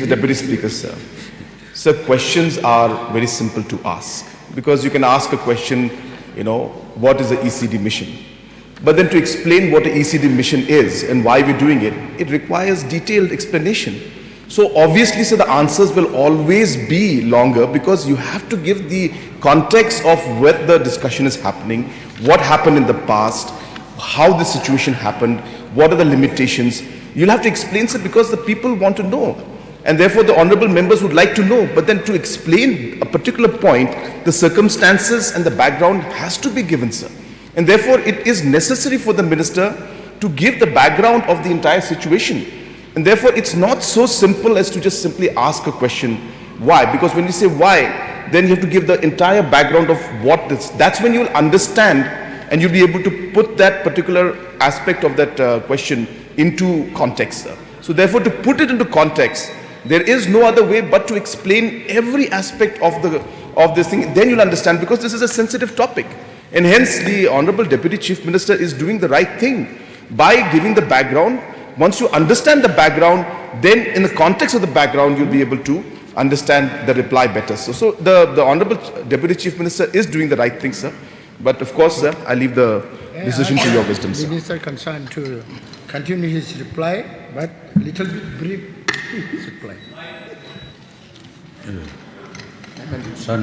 the Deputy Speaker, sir. Sir, questions are very simple to ask because you can ask a question, what is the ECD mission? But then to explain what an ECD mission is and why we're doing it, it requires detailed explanation. So obviously, sir, the answers will always be longer because you have to give the context of where the discussion is happening, what happened in the past, how the situation happened, what are the limitations. You'll have to explain, sir, because the people want to know. And therefore, the honorable members would like to know. But then to explain a particular point, the circumstances and the background has to be given, sir. And therefore, it is necessary for the minister to give the background of the entire situation. And therefore, it's not so simple as to just simply ask a question, why? Because when you say why, then you have to give the entire background of what this. That's when you'll understand and you'll be able to put that particular aspect of that question into context, sir. So therefore, to put it into context, there is no other way but to explain every aspect of this thing. Then you'll understand, because this is a sensitive topic. And hence, the Honorable Deputy Chief Minister is doing the right thing by giving the background. Once you understand the background, then in the context of the background, you'll be able to understand the reply better. So the Honorable Deputy Chief Minister is doing the right thing, sir. But of course, sir, I leave the decision to your wisdom, sir. Minister concerned to continue his reply, but little bit brief his reply. So,